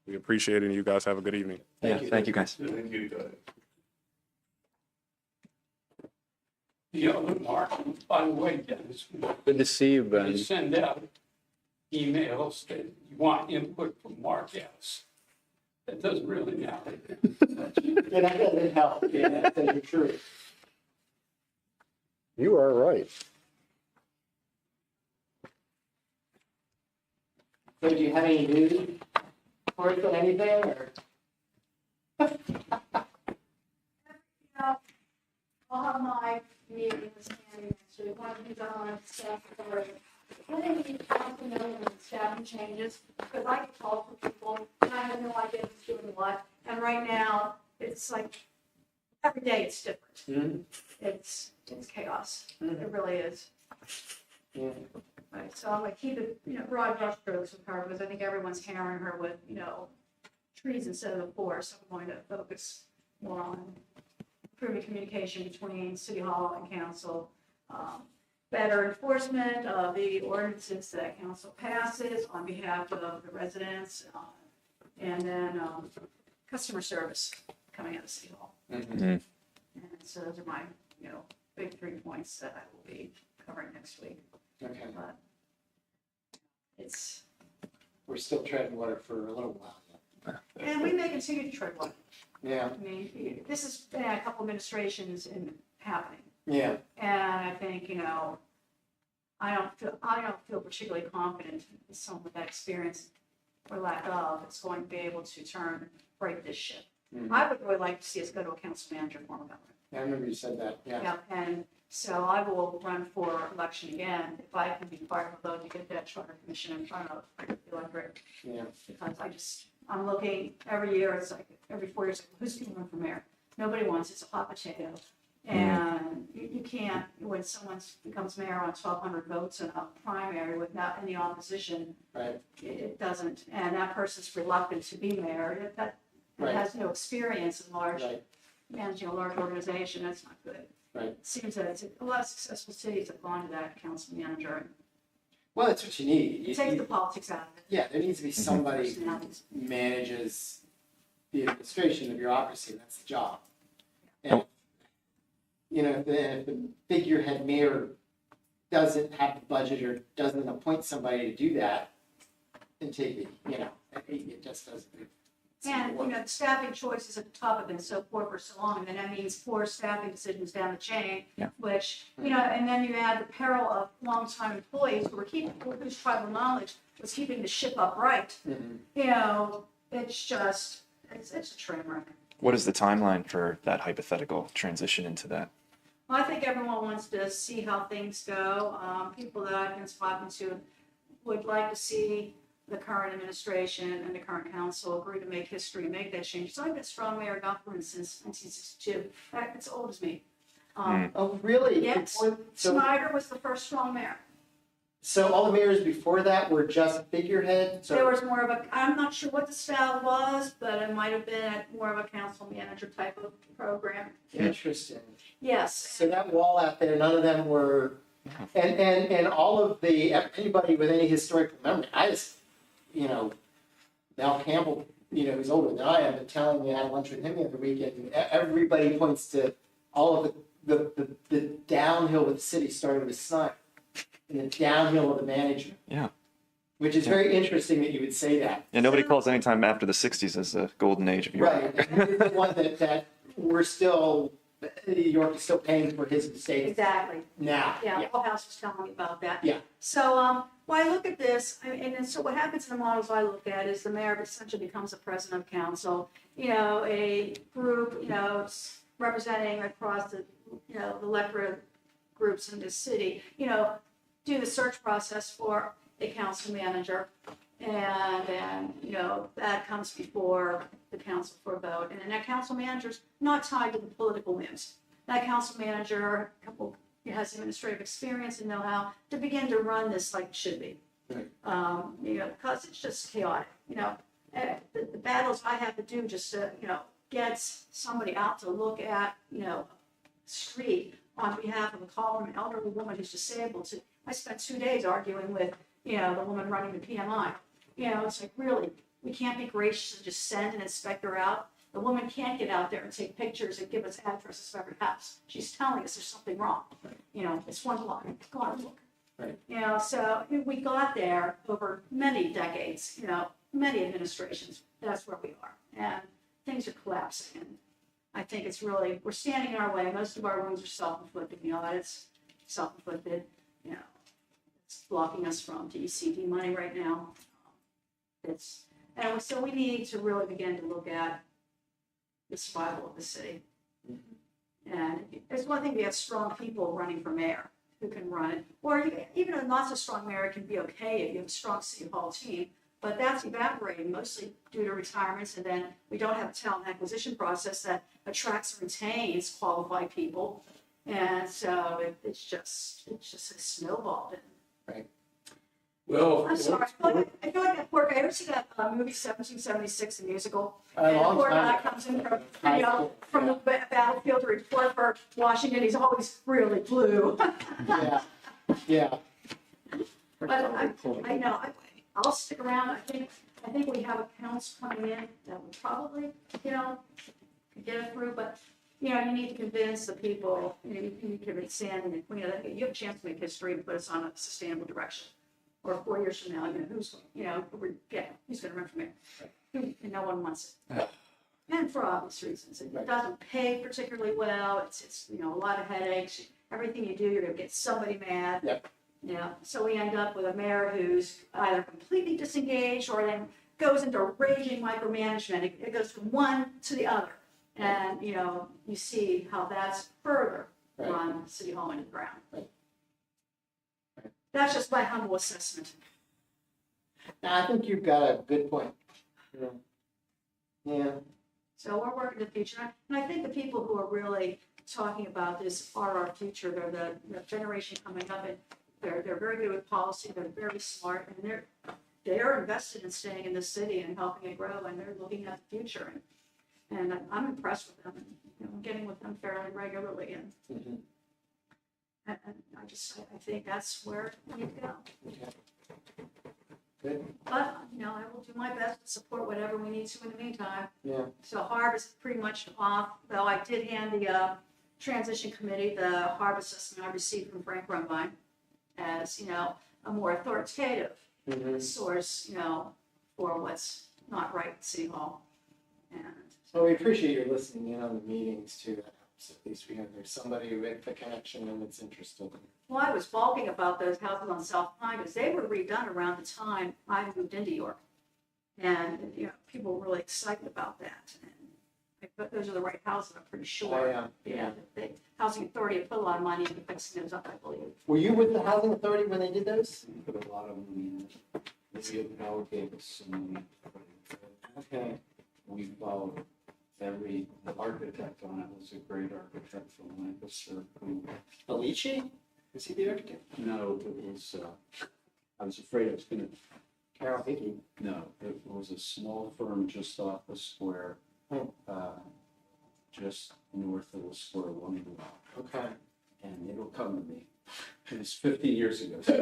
We appreciate it, and you guys have a good evening. Thank you guys. The other Mark, by the way, Dennis, Good to see you, Ben. you send out emails that you want input from Mark Ellis. That doesn't really matter. Yeah, that doesn't help, yeah, that's the truth. You are right. So do you have any news for us on anything, or? I'll have my meeting this morning, actually, one of these on staff authority. When they need to know when staffing changes, because I get calls from people, and I have no idea who's doing what, and right now, it's like, every day it's different. It's chaos, it really is. Right, so I'm gonna keep it, broad brush strokes with her, because I think everyone's hammering her with, trees instead of the forest, so I'm going to focus more on improving communication between City Hall and Council, better enforcement of the ordinances that Council passes on behalf of the residents, and then customer service coming out of City Hall. And so those are my, big 3 points that I will be covering next week. Okay, But it's, we're still treading water for a little while yet. and we may continue to tread water. Yeah, I mean, this has been a couple administrations happening. yeah, And I think, I don't feel particularly confident in some of that experience or lack of, it's going to be able to break this ship. I would really like to see us go to a council manager form of government. I remember you said that, yeah. Yeah, and so I will run for election again if I can be part of a vote to get that charter commission in front of the electorate. Yeah. Because I'm looking every year, it's like every 4 years, who's going to run for mayor? Nobody wants, it's a hot potato. And you can't, when someone becomes mayor on 1,200 votes in a primary without any opposition, Right, it doesn't, and that person's reluctant to be mayor, that Right. has no experience in right, managing a large organization, that's not good. right. It seems that a lot of successful cities have gone to that council manager, and Well, that's what you need. it takes the politics out of it. Yeah, there needs to be somebody who Personalities. manages the administration, the bureaucracy, that's the job. And, if the figurehead mayor doesn't have the budget or doesn't appoint somebody to do that, and take it, it just doesn't. And, the staffing choices at the top have been so poor for so long, and then that means poor staffing decisions down the chain, which, and then you add the peril of longtime employees whose tribal knowledge was keeping the ship upright. It's just, it's a train wreck. What is the timeline for that hypothetical transition into that? Well, I think everyone wants to see how things go. People that I've been speaking to would like to see the current administration and the current council agree to make history and make that change. So I've been strong mayor of government since 1962. It's old as me. Oh, really? Yes. So Snyder was the first strong mayor. all the mayors before that were just figurehead? So There was more of I'm not sure what the style was, but it might have been more of a council manager type of program. Interesting. Yes. So that wall out there, none of them were, and all of anybody with any historical memory, I just, Mel Campbell, who's older than I am, but telling me I had lunch with him every weekend, everybody points to all of the downhill with the city started with Snyder. and it's downhill with the management. Yeah. Which is very interesting that you would say that. Yeah, nobody calls any time after the 60s as the golden age of York. Right, and it's the one that we're still, York is still paying for his mistakes Exactly. now. Yeah, Paul House was telling me about that. Yeah. So, when I look at this, and then, so what happens in the models I look at is the mayor essentially becomes the president of council. A group, it's representing across the, the electorate groups in this city, do the search process for a council manager. And then, that comes before the council for a vote. And then that council manager's not tied to the political whims. That council manager has administrative experience and know-how to begin to run this like it should be. Right. Because it's just chaotic, the battles I have to do just to, get somebody out to look at, street on behalf of an elderly woman who's disabled. I spent 2 days arguing with, the woman running the PMI. It's like, really, we can't be gracious and just send an inspector out. The woman can't get out there and take pictures and give us addresses of every house. She's telling us there's something wrong. It's one block. Go out and look. Right. So we got there over many decades, many administrations. That's where we are. And things are collapsing. And I think it's really, we're standing in our way. Most of our wounds are self-inflicted. It's self-inflicted. It's blocking us from DECD money right now. And so we need to really begin to look at the survival of the city. And it's one thing to have strong people running for mayor who can run it, or even a not so strong mayor can be okay if you have a strong city hall team, but that's evaporating mostly due to retirements, and then we don't have a talent acquisition process that attracts and retains qualified people, and so it's just a snowball. Well, I'm sorry, I feel like that poor guy. Ever see that movie 1776, the musical? A And the long poor guy time. comes in from the battlefield to report for Washington. He's always really blue. Yeah. But I know, I'll stick around. I think we have accounts coming in that will probably, get it through, but, you need to convince the people, you need to convince Sandy and Queen that you have a chance to make history and put us on a sustainable direction. Or 4 years from now, who's going to run for mayor? No one wants it. And for obvious reasons. It doesn't pay particularly well. It's a lot of headaches. Everything you do, you're going to get somebody mad. Yep. So we end up with a mayor who's either completely disengaged or then goes into raging micromanagement. It goes from one to the other. And, you see how that's further run City Hall into the ground. That's just my humble assessment. I think you've got a good point. Yeah. So we're working the future. And I think the people who are really talking about this are our future. They're the generation coming up, and they're very good with policy. They're very smart, and they're invested in staying in the city and helping it grow, and they're looking at the future. And I'm impressed with them. And, I'm getting with them fairly regularly, and and I think that's where we need to go. Good. But, I will do my best to support whatever we need to in the meantime. Yeah. So HARB is pretty much off, though I did hand the transition committee the HARB assessment I received from Frank Rumbine as, a more authoritative source, for what's not right at City Hall. And So we appreciate your listening in on the meetings too. That helps. At least there's somebody with the connection and that's interested. well, I was balking about those houses on South Pine because they were redone around the time I moved into York. And, people were really excited about that. And but those are the right houses, I'm pretty sure. The Housing Authority put a lot of money into fixing those up, I believe. Were you with the housing authority when they did those? Put a lot of money in it. City gave us some money. Okay. We followed the architect on it was a great architect from Lancaster who, Alici? Was he the architect? no, it was, I was afraid I was gonna, Carol Hickey. no, it was a small firm just off the square, just north of the square, one block. Okay. And it'll come to me. It was 15 years ago, so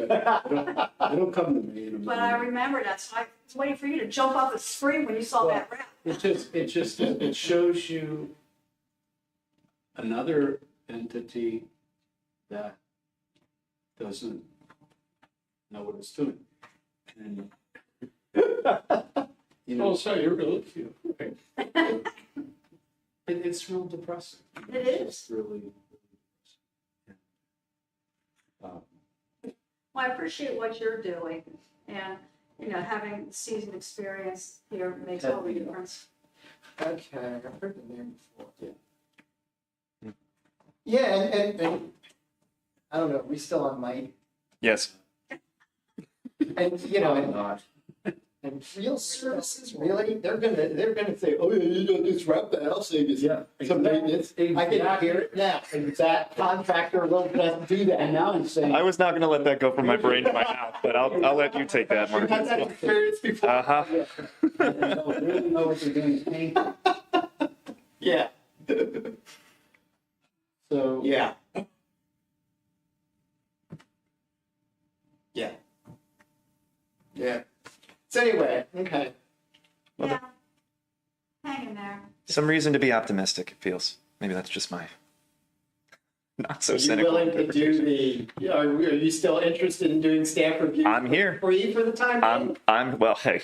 it'll come to me in a But I moment. remember that, so I was waiting for you to jump up and scream when you saw that rap. It shows you another entity that doesn't know what it's doing. And, you know, Also, you really feel, right? it's real depressing. It is. It's really, Well, I appreciate what you're doing, and, you know, having seasoned experience here makes all the difference. Okay, I've heard the name before. Yeah. Yeah, and I don't know, are we still on mic? Yes. And, you know, and real services, really, they're gonna say, oh, yeah, you don't disrupt the house, they just, some maintenance. I can hear it now, and that contractor will just do that. And now he's saying, I was not going to let that go from my brain to my mouth, but I'll let you take that, You had that Mark. experience before? Uh-huh. they don't really know what they're doing. Painting. Yeah. So. Yeah. Yeah. Yeah. So anyway, okay. Yeah, hang in there. Some reason to be optimistic, it feels. Maybe that's just my not so Are you cynical willing to do interpretation. the, are you still interested in doing staff review? I'm here. Free for the time being? Well, hey.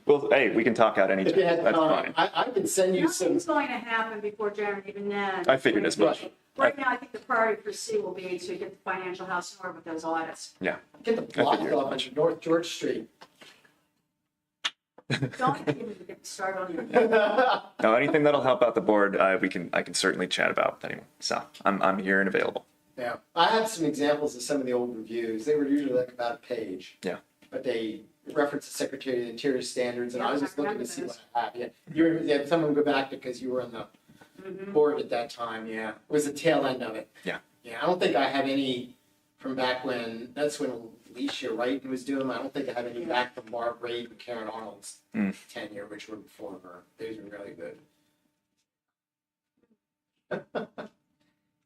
Well, hey, we can talk out If anytime. you had That's time, fine. I can send you some, Nothing's going to happen before January, even then. I figured as much. Right now, I think the priority for C will be to get the financial house in order with those audits. Yeah. get the blocks figured. off on North George Street. Don't even get started on your. No, anything that'll help out the board, I can certainly chat about with anyone. So I'm here and available. Yeah, I have some examples of some of the old reviews. They were usually like about a page. Yeah. But they reference the Secretary of the Interior standards, and I was Yeah, just I looking to remember see those. what I have. Yeah, you had someone go back because you were on the board at that time. Yeah, it was the tail end of it. Yeah. Yeah, I don't think I have any from back when. That's when Alicia Wright was doing them. I don't think I have any back from Barb Reid and Karen Arnold's tenure, which were before her. Those were really good.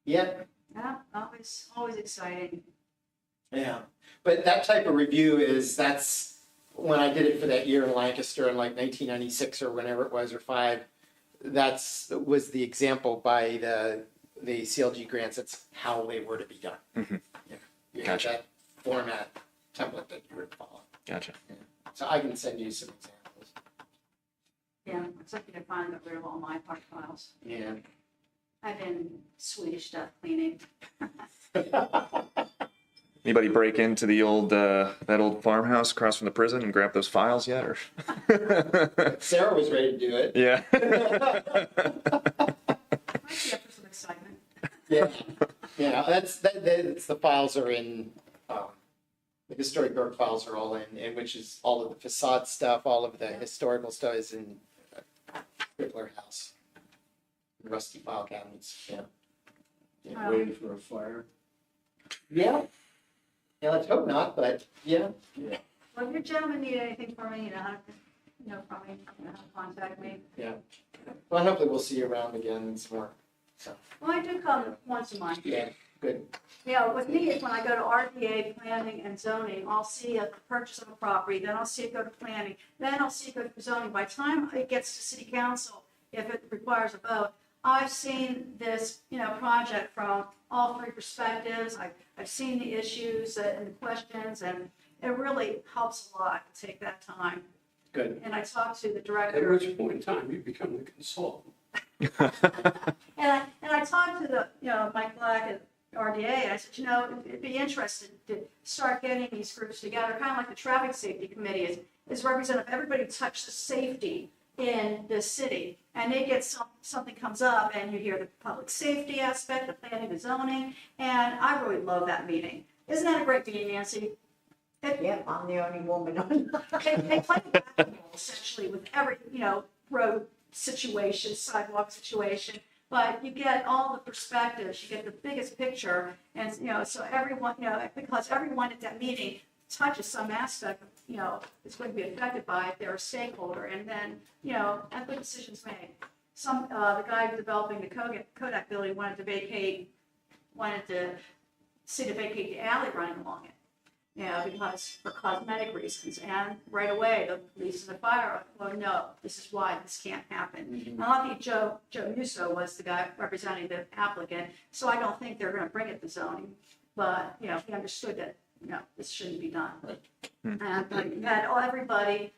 Yeah. Yeah, always exciting. Yeah, but that type of review that's when I did it for that year in Lancaster in like 1996 or whenever it was, or 5. Was the example by the CLG grants. That's how they were to be done. Mhm. Yeah, you Gotcha. had that format template that you were to follow. Gotcha. So I can send you some examples. Yeah, looks like you can finally got rid of all my part files. Yeah. I've been Swedish stuff cleaning. Anybody break into the old that old farmhouse across from the prison and grab those files yet? Or Sarah was ready to do it. yeah. Might be up for some excitement. Yeah, yeah. That's the files are in. The historic York files are all in which is all of the facade stuff, all of the historical stuff is in Crippler House. Rusty file cabinets. Yeah. Yeah, waiting for a fire. Yeah. Yeah. Let's hope not, but yeah. Well, if you gentlemen need anything from me, you know how to, from me, you know how to contact me. Yeah. Well, hopefully we'll see you around again and some more. So Well, I do come once a month. yeah, good. Yeah, with me is when I go to RDA, planning and zoning, I'll see a purchase of a property, then I'll see it go to planning, then I'll see it go to zoning. By the time it gets to city council, if it requires a vote, I've seen this, project from all 3 perspectives. I've seen the issues and the questions, and it really helps a lot to take that time. Good. And I talked to the At director, which point in time you become the consultant. and I talked to the, Mike Black at RDA, and I said, it'd be interesting to start getting these groups together, kind of like the traffic safety committee is representative of everybody who touches safety in the city. And they get something comes up, and you hear the public safety aspect, the planning, the zoning, and I really love that meeting. Isn't that a great meeting, Nancy? Yep, I'm the only woman on. They play basketball essentially with every, road situation, sidewalk situation, but you get all the perspectives, you get the biggest picture, and, so everyone, because everyone at that meeting touches some aspect of, is going to be affected by it, they're a stakeholder, and then, and good decisions made. The guy developing the Kodak building wanted to see to vacate the alley running along it. Because for cosmetic reasons, and right away, the police and the fire, well, no, this is why this can't happen. And I think Joe Musso was the guy representing the applicant, so I don't think they're gonna bring it to zoning, but, he understood that this shouldn't be done. But you had everybody,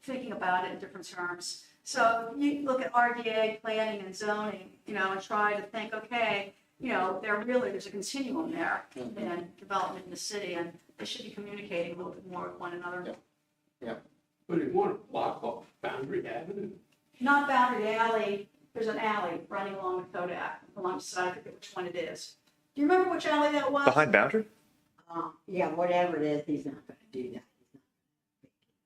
thinking about it in different terms. So you look at RDA, planning and zoning, and try to think, okay, there's a continuum there in development in the city, and they should be communicating a little bit more with one another. But you want to block off Boundary Avenue? Not Boundary Alley, there's an alley running along the Kodak, alongside, I forget which one it is. Do you remember which alley that was? Behind Boundary? Yeah, whatever it is, he's not gonna do that.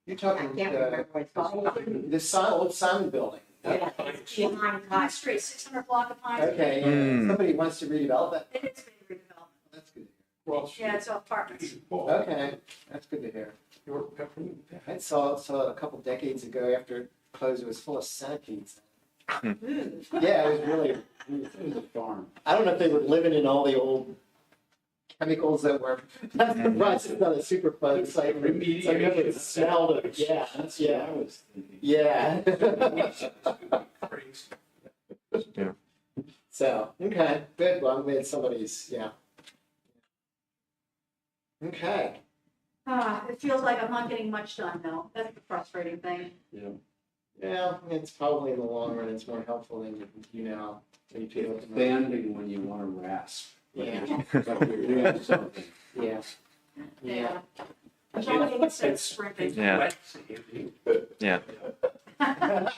You're I talking, can't remember what it's called. old Simon building. Yeah, it's behind Pine Pine. Street, 600 block of Pine Street. Okay, yeah. Somebody wants to redevelop it. It is being redeveloped. That's good. Well, Yeah, it's apartments. Okay, that's good to hear. York Peppermint. I saw it a couple decades ago after it closed, it was full of centipedes. Yeah, it was really, it was a farm. I don't know if they were living in all the old chemicals that were, that's the process, it's not a super fun site. So I remember it smelled of, yeah, yeah. Crazy. So, okay, good, well, I'm glad somebody's, yeah. Okay. It feels like I'm not getting much done though. That's the frustrating thing. Yeah, it's probably in the long run, it's more helpful than you know. When you feel it. Expanding when you want to rasp. Yeah, Like you're doing something. yeah. Yeah. Johnny would say sprinting. Yeah. Wet sanding. Yeah. A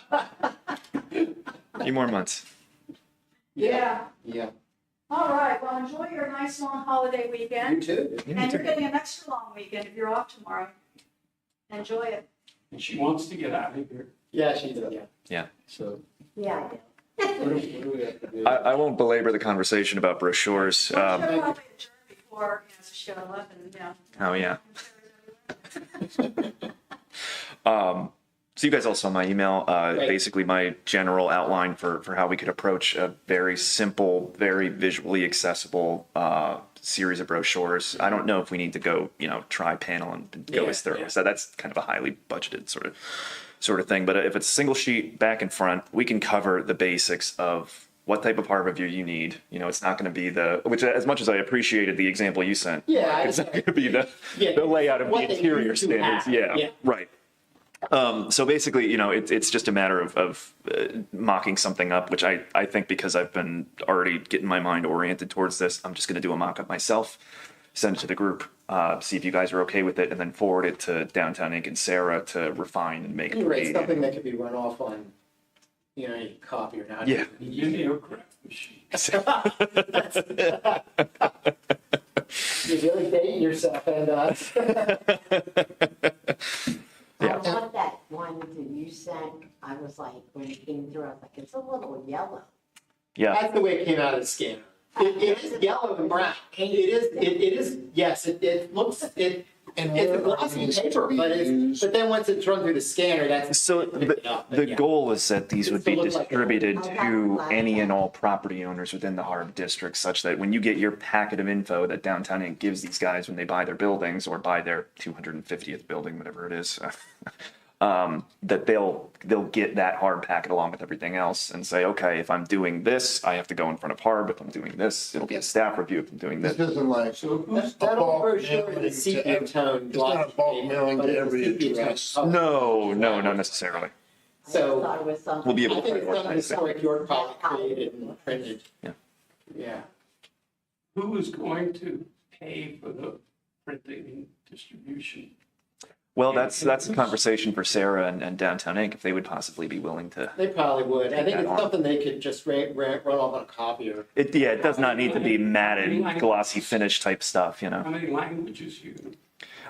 few more months. Yeah. Yeah. All right, well, enjoy your nice long holiday You weekend. too. And you're getting an extra long weekend if you're off tomorrow. Enjoy it. And she wants to get out of here. Yeah, she did, yeah. So Yeah, I do. what do we have to do? I won't belabor the conversation about brochures. We should probably adjourn before, so show up and, Oh, yeah. So you guys all saw my email, basically my general outline for how we could approach a very simple, very visually accessible series of brochures. I don't know if we need to go, tri-panel and go as thorough as that. That's kind of a highly budgeted sort of thing. But if it's a single sheet back and front, we can cover the basics of what type of HARB review you need. It's not going to be which as much as I appreciated the example you sent, Yeah, it's not going to be the layout of the what they interior used to standards. have. Yeah, Yeah. right. So basically, it's just a matter of mocking something up, which I think because I've been already getting my mind oriented towards this, I'm just going to do a mock up myself, send it to the group, see if you guys are okay with it, and then forward it to Downtown Inc. and Sarah to refine and make it Right, pretty. something that could be run off on, a copy or not. Yeah. Mimeograph machine. You're really dating yourself and us. I love that one that you sent. I was like, when it came through, I was like, it's a little yellow. Yeah. That's the way it came out of the scanner. It is yellow and brown. It is, yes, it looks, it's a glossy paper, but then once it's run through the scanner, that's. So the goal is that these would be Still looks like- distributed to any and all property owners within the HARB district, such that when you get your packet of info that Downtown Inc. gives these guys when they buy their buildings or buy their 250th building, whatever it is, that they'll get that HARB packet along with everything else and say, okay, if I'm doing this, I have to go in front of HARB. If I'm doing this, it'll be a staff review. If I'm doing this. This isn't like, So who's, That old bulk brochure mailing is a to sepia tone. it's not a bulk mailing to every address. Oh. No, not necessarily. I So, thought it was something. We'll be able I to think it's something organize it. historic York probably created and printed. Yeah. Yeah. who is going to pay for the printing and distribution? Well, that's a conversation for Sarah and Downtown Inc. if they would possibly be willing to. They probably would. I think that it's on. something they could just run off on a copier. It does not need to be matted, glossy finish type stuff, How many languages you?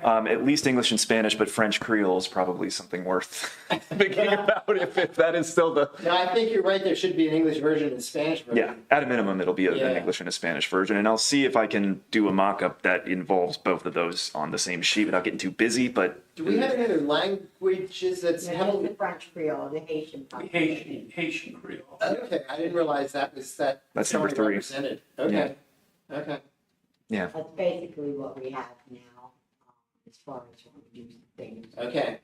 At least English and Spanish, but French Creole is probably something worth thinking about if that is still the. No, I think you're right. There should be an English version and a Spanish version. Yeah, at a minimum, it'll be an Yeah. English and a Spanish version, and I'll see if I can do a mock-up that involves both of those on the same sheet without getting too busy. But Do we have any other languages that's There's held? the French Creole, the Haitian. Haitian Creole. Okay, I didn't realize that was that. That's number 3. Represented. Okay. Okay. yeah, That's basically what we have now, as far as when we do things. Okay.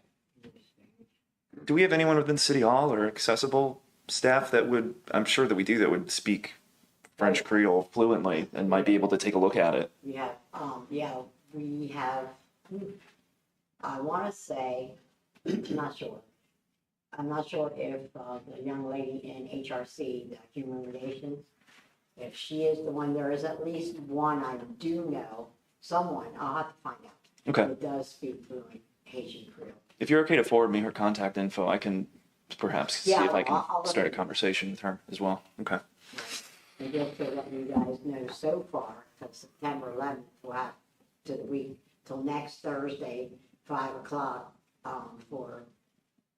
do we have anyone within City Hall or accessible staff that would? I'm sure that we do that would speak French Creole fluently and might be able to take a look at it. We have, we have, I want to say, I'm not sure. I'm not sure if the young lady in HRC, the Human Relations, if she is the one, there is at least one I do know, someone, I'll have to find out. Okay. Who does speak fluent Haitian Creole. If you're okay to forward me her contact info, I can perhaps see Yeah, if I can I'll look start a into it. conversation with her as well. Okay. And just to let you guys know, so far, from September 11th, we'll have to the week, till next Thursday, 5 o'clock, for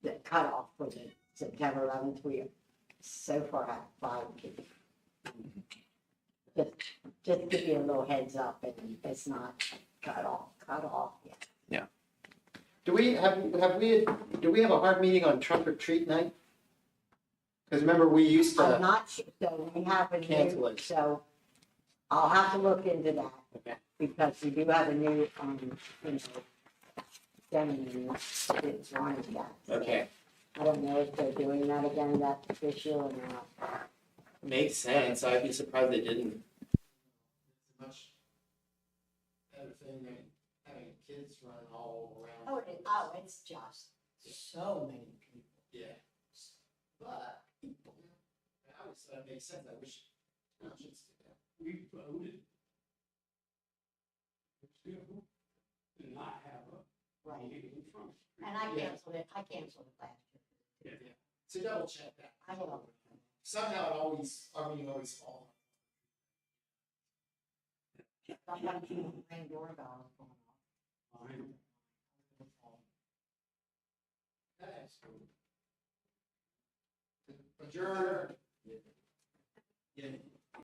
the cutoff for the September 11th. We so far have 5 people. Just to give you a little heads up, and it's not cut off yet. Do we have a hard meeting on trunk or treat night? Because remember, we used I'm to, not sure, so we have a Cancel new, it. so I'll have to look into that. Okay. Because we do have a new, gentleman that's running that. okay, I don't know if they're doing that again this year or not. makes sense. I'd be surprised they didn't. Much better thing than having kids run all around. It's just so many people. Yeah. But, I always thought it makes sense. I wish townships did that. We voted to not have a Right. meeting in front. And I canceled it last year. Yeah. So double check that. I will. Somehow our meeting always falls. Sometimes you ring doorbells going off. Adjourn. Yeah.